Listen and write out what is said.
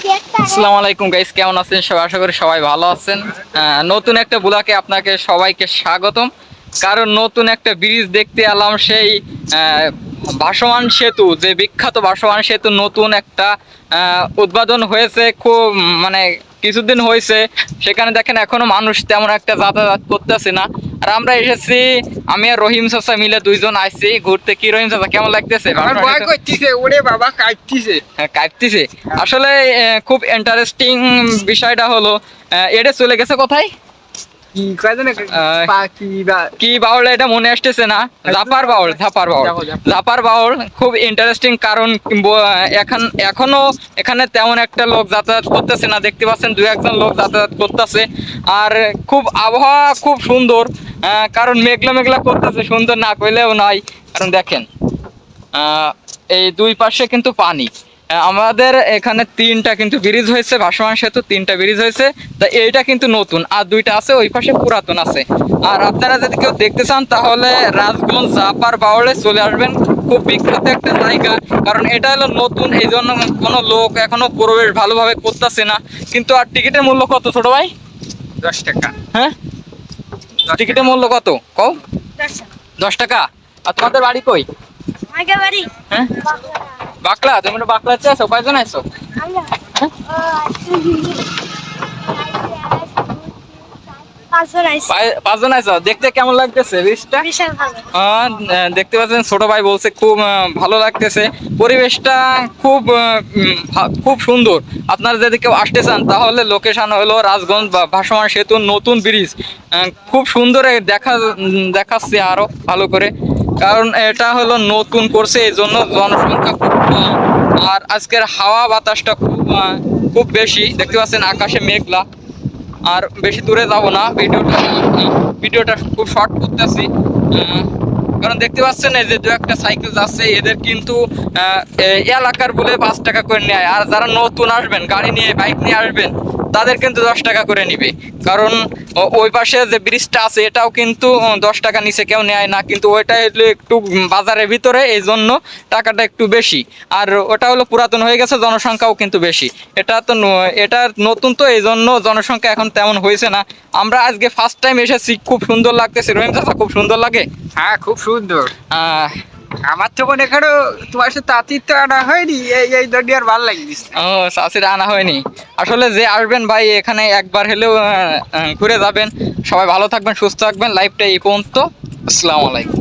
আসসালামু আলাইকুম গাইস, কেমন আছেন সবাই? আশা করি সবাই ভালো আছেন। নতুন একটা ব্লগে আপনাকে সবাইকে স্বাগতম। কারণ নতুন একটা ব্রিজ দেখতে এলাম, সেই ভাসমান সেতু, যে বিখ্যাত ভাসমান সেতু নতুন একটা উদ্বোধন হয়েছে। খুব মানে কিছুদিন হয়েছে, সেখানে দেখেন এখনো মানুষ তেমন একটা যাতায়াত করতেছে না। আর আমরা এসেছি, আমি আর রহিম চাচা মিলে দুইজন আসছি ঘুরতে। কি রহিম চাচা, কেমন লাগতেছে? কাঁপতেছে আসলে। খুব ইন্টারেস্টিং বিষয়টা হলো, এটা চলে গেছে কোথায়, কি বাউল এটা মনে আসতেছে না। জাপার বাউল খুব ইন্টারেস্টিং। কারণ এখনো এখানে তেমন একটা লোক যাতায়াত করতেছে না, দেখতে পাচ্ছেন দু একজন লোক যাতায়াত করতেছে। আর খুব আবহাওয়া খুব সুন্দর, কারণ মেঘলা মেঘলা করতেছে, সুন্দর না কইলেও নয়। কারণ দেখেন এই দুই পাশে কিন্তু পানি। আমাদের এখানে তিনটা কিন্তু ব্রিজ হয়েছে, ভাসমান সেতু তিনটা ব্রিজ হয়েছে। তা এইটা কিন্তু নতুন, আর দুইটা আছে ওই পাশে পুরাতন আছে। আর আপনারা যদি কেউ দেখতে চান তাহলে রাজগঞ্জ জাপার বাউলে চলে আসবেন। খুব বিখ্যাত একটা জায়গা, কারণ এটা হলো নতুন, এই জন্য কোনো লোক এখনো প্রবেশ ভালোভাবে করতেছে না। কিন্তু আর টিকিটের মূল্য কত ছোট ভাই? 10 টাকা। হ্যাঁ, টিকিটের মূল্য কত কও? 10 টাকা। আর তোমাদের বাড়ি কই? হ্যাঁ, বাকলা। তুমি বাকলা আছো? কয়জন আছো? পাঁচজন আছো। দেখতে কেমন লাগতেছে ব্রিজটা? দেখতে পাচ্ছেন ছোট ভাই বলছে খুব ভালো লাগতেছে। পরিবেশটা খুব খুব সুন্দর। আপনারা যদি কেউ আসতে চান তাহলে লোকেশন হলো রাজগঞ্জ বা ভাসমান সেতু নতুন ব্রিজ। খুব সুন্দর দেখাচ্ছে আরো ভালো করে, কারণ এটা হলো নতুন করছে, এই জন্য জনসংখ্যা খুব কম। আর আজকের হাওয়া বাতাসটা খুব বেশি। দেখতে পাচ্ছেন আকাশে মেঘলা। আর বেশি দূরে যাব না, ভিডিওটা খুব শর্ট করতেছি। কারণ দেখতে পাচ্ছেন এই যে দু একটা সাইকেল যাচ্ছে, এদের কিন্তু এলাকার বলে 5 টাকা করে নেয়। আর যারা নতুন আসবেন, গাড়ি নিয়ে বাইক নিয়ে আসবেন, তাদের কিন্তু 10 টাকা করে নিবে। কারণ ওই পাশে যে ব্রিজটা আছে এটাও কিন্তু 10 টাকা নিচে কেউ নেয় না, কিন্তু ওইটা হলো একটু বাজারের ভিতরে, এই জন্য টাকাটা একটু বেশি। আর ওটা হলো পুরাতন হয়ে গেছে, জনসংখ্যাও কিন্তু বেশি। এটা নতুন, তো এই জন্য জনসংখ্যা এখন তেমন হয়েছে না। আমরা আজকে ফার্স্ট টাইম এসেছি, খুব সুন্দর লাগতেছে। রহিম চাচা, খুব সুন্দর লাগে? হ্যাঁ, খুব সুন্দর। আমার তো মনে করো তোমার সাথে তাঁতির তো আনা হয়নি, এই দড়ি আর ভালো লাগছে। ও, চাষিরা আনা হয়নি। আসলে যে আসবেন ভাই, এখানে একবার হলেও ঘুরে যাবেন। সবাই ভালো থাকবেন, সুস্থ থাকবেন। লাইফটা এই পর্যন্ত। আসসালামু আলাইকুম।